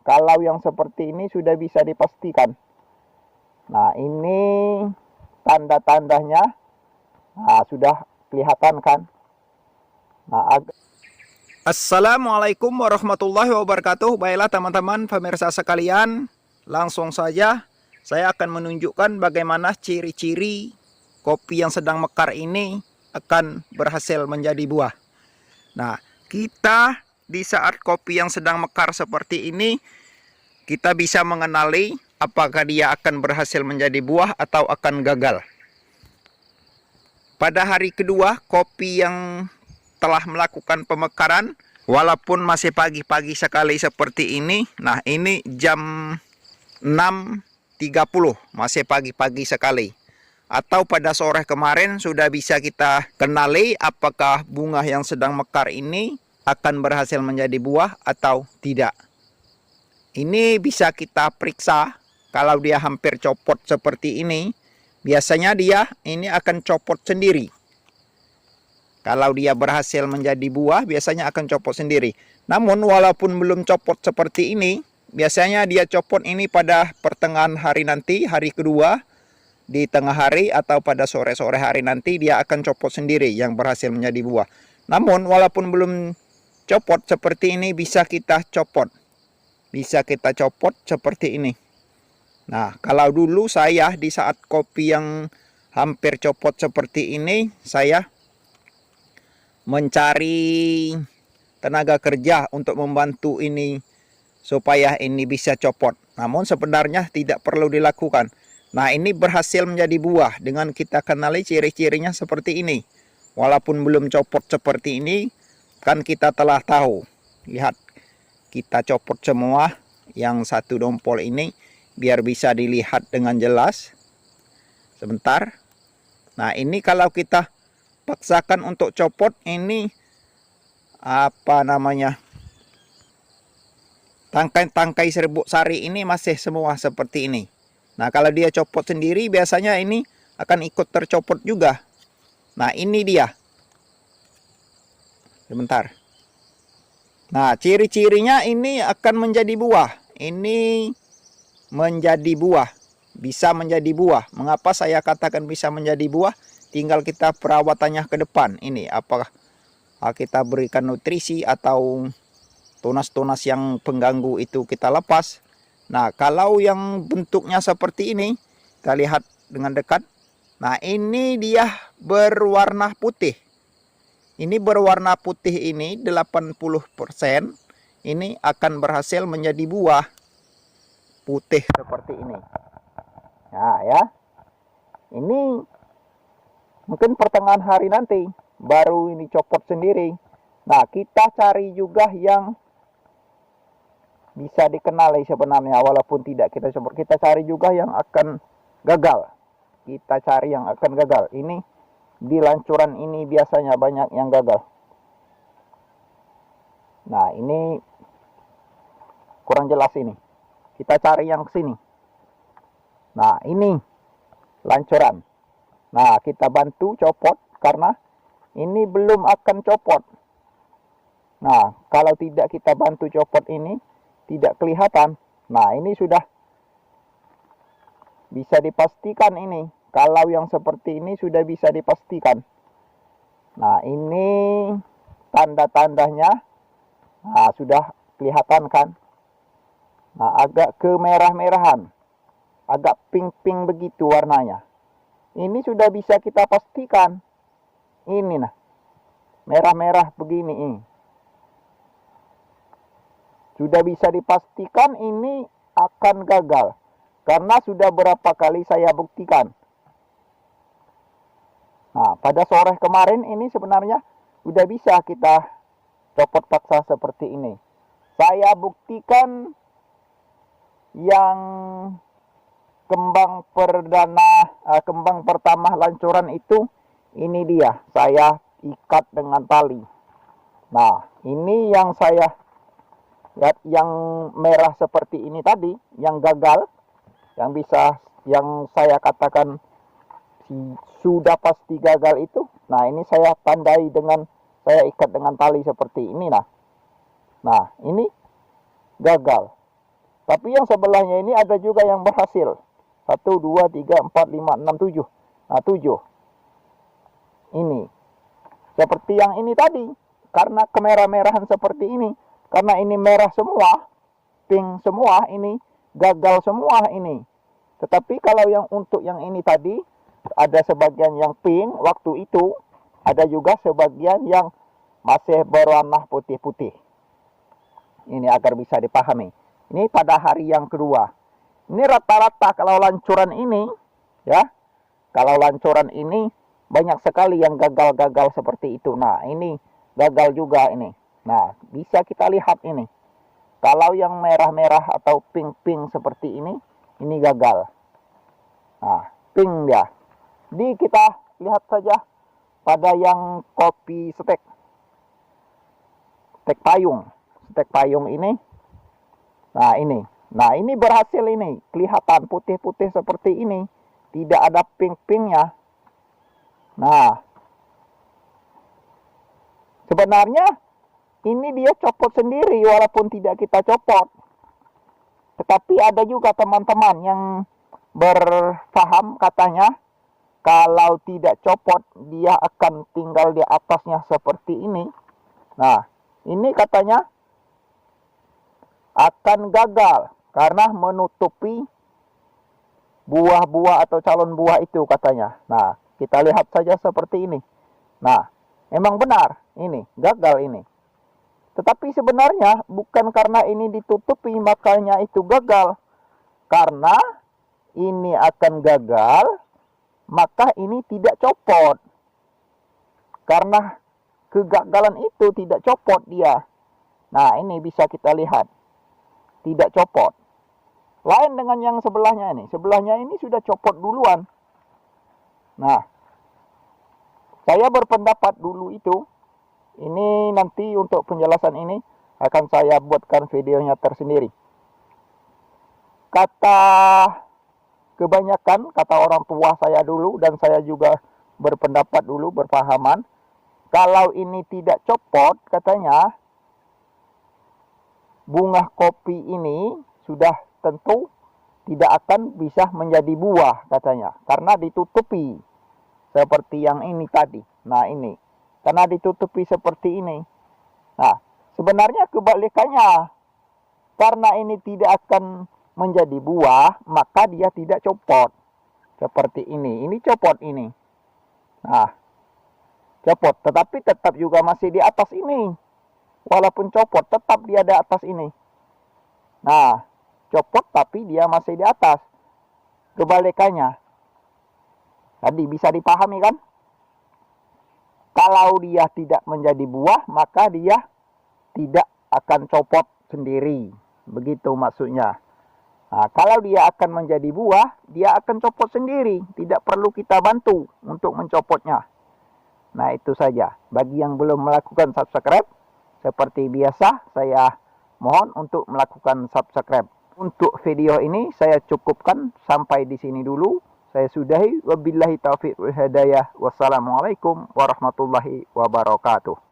kalau yang seperti ini sudah bisa dipastikan. Nah, ini tanda-tandanya. Nah, sudah kelihatan kan? Nah, Assalamualaikum warahmatullahi wabarakatuh. Baiklah teman-teman pemirsa sekalian, langsung saja saya akan menunjukkan bagaimana ciri-ciri kopi yang sedang mekar ini akan berhasil menjadi buah. Nah, kita di saat kopi yang sedang mekar seperti ini, kita bisa mengenali apakah dia akan berhasil menjadi buah atau akan gagal. Pada hari kedua, kopi yang telah melakukan pemekaran, walaupun masih pagi-pagi sekali seperti ini. Nah, ini jam 6.30, masih pagi-pagi sekali. Atau pada sore kemarin sudah bisa kita kenali apakah bunga yang sedang mekar ini akan berhasil menjadi buah atau tidak. Ini bisa kita periksa. Kalau dia hampir copot seperti ini, biasanya dia ini akan copot sendiri. Kalau dia berhasil menjadi buah, biasanya akan copot sendiri. Namun, walaupun belum copot seperti ini, biasanya dia copot ini pada pertengahan hari nanti, hari kedua, di tengah hari, atau pada sore-sore hari nanti, dia akan copot sendiri yang berhasil menjadi buah. Namun, walaupun belum copot seperti ini, bisa kita copot. Bisa kita copot seperti ini. Nah, kalau dulu saya di saat kopi yang hampir copot seperti ini, saya mencari tenaga kerja untuk membantu ini supaya ini bisa copot. Namun sebenarnya tidak perlu dilakukan. Nah, ini berhasil menjadi buah dengan kita kenali ciri-cirinya seperti ini. Walaupun belum copot seperti ini, kan kita telah tahu. Lihat, kita copot semua yang satu dompol ini biar bisa dilihat dengan jelas. Sebentar. Nah, ini kalau kita paksakan untuk copot, ini tangkai-tangkai serbuk sari ini masih semua seperti ini. Nah, kalau dia copot sendiri biasanya ini akan ikut tercopot juga. Nah, ini dia. Sebentar. Nah, ciri-cirinya ini akan menjadi buah. Ini menjadi buah. Bisa menjadi buah. Mengapa saya katakan bisa menjadi buah? Tinggal kita perawatannya ke depan. Ini apakah kita berikan nutrisi atau tunas-tunas yang pengganggu itu kita lepas. Nah, kalau yang bentuknya seperti ini, kita lihat dengan dekat. Nah, ini dia berwarna putih. Ini berwarna putih ini 80%. Ini akan berhasil menjadi buah putih seperti ini. Nah, ya. Ini mungkin pertengahan hari nanti baru ini copot sendiri. Nah, kita cari juga yang bisa dikenali sebenarnya, walaupun tidak kita copot. Kita cari juga yang akan gagal. Kita cari yang akan gagal. Ini di lancuran ini biasanya banyak yang gagal. Nah, ini kurang jelas ini. Kita cari yang sini. Nah, ini lancuran. Nah, kita bantu copot karena ini belum akan copot. Nah, kalau tidak kita bantu copot ini, tidak kelihatan. Nah, ini sudah bisa dipastikan ini. Kalau yang seperti ini sudah bisa dipastikan. Nah, ini tanda-tandanya. Nah, sudah kelihatan kan? Nah, agak kemerah-merahan. Agak pink-pink begitu warnanya. Ini sudah bisa kita pastikan. Ini nah. Merah-merah begini ini. Sudah bisa dipastikan ini akan gagal. Karena sudah berapa kali saya buktikan. Nah, pada sore kemarin ini sebenarnya sudah bisa kita copot paksa seperti ini. Saya buktikan yang kembang pertama lancuran itu, ini dia. Saya ikat dengan tali. Nah, ini yang saya lihat yang merah seperti ini tadi, yang gagal, yang saya katakan sudah pasti gagal itu. Nah, ini saya tandai dengan, saya ikat dengan tali seperti ini. Nah, ini gagal. Tapi yang sebelahnya ini ada juga yang berhasil. 1, 2, 3, 4, 5, 6, 7. Nah, 7. Ini. Seperti yang ini tadi. Karena kemerah-merahan seperti ini. Karena ini merah semua. Pink semua ini. Gagal semua ini. Tetapi kalau yang untuk yang ini tadi. Ada sebagian yang pink waktu itu. Ada juga sebagian yang masih berwarna putih-putih. Ini agar bisa dipahami. Ini pada hari yang kedua. Ini rata-rata kalau lancuran ini, ya, kalau lancuran ini banyak sekali yang gagal-gagal seperti itu. Nah, ini gagal juga ini. Nah, bisa kita lihat ini. Kalau yang merah-merah atau pink-pink seperti ini gagal. Nah, pink dia. Jadi kita lihat saja pada yang kopi stek payung. Stek payung ini. Nah, ini. Nah, ini berhasil ini. Kelihatan putih-putih seperti ini. Tidak ada pink-pinknya. Nah. Sebenarnya, ini dia copot sendiri walaupun tidak kita copot. Tetapi ada juga teman-teman yang berpaham katanya. Kalau tidak copot, dia akan tinggal di atasnya seperti ini. Nah, ini katanya akan gagal. Karena menutupi buah-buah atau calon buah itu katanya. Nah, kita lihat saja seperti ini. Nah, memang benar. Ini, gagal ini. Tetapi sebenarnya bukan karena ini ditutupi makanya itu gagal. Karena ini akan gagal, maka ini tidak copot. Karena kegagalan itu tidak copot dia. Nah, ini bisa kita lihat. Tidak copot. Lain dengan yang sebelahnya ini. Sebelahnya ini sudah copot duluan. Nah, saya berpendapat dulu itu. Ini nanti untuk penjelasan ini akan saya buatkan videonya tersendiri. Kebanyakan kata orang tua saya dulu dan saya juga berpendapat dulu, berpahaman. Kalau ini tidak copot, katanya bunga kopi ini sudah tentu tidak akan bisa menjadi buah katanya. Karena ditutupi seperti yang ini tadi. Nah, ini. Karena ditutupi seperti ini. Nah, sebenarnya kebalikannya. Karena ini tidak akan menjadi buah, maka dia tidak copot. Seperti ini. Ini copot ini. Nah, copot. Tetapi tetap juga masih di atas ini. Walaupun copot, tetap dia di atas ini. Nah, copot tapi dia masih di atas. Kebalikannya. Tadi bisa dipahami kan? Kalau dia tidak menjadi buah, maka dia tidak akan copot sendiri. Begitu maksudnya. Nah, kalau dia akan menjadi buah, dia akan copot sendiri. Tidak perlu kita bantu untuk mencopotnya. Nah, itu saja. Bagi yang belum melakukan subscribe, seperti biasa, saya mohon untuk melakukan subscribe. Untuk video ini saya cukupkan sampai di sini dulu. Saya sudahi. Wabillahi taufiq wal hidayah. Wassalamualaikum warahmatullahi wabarakatuh.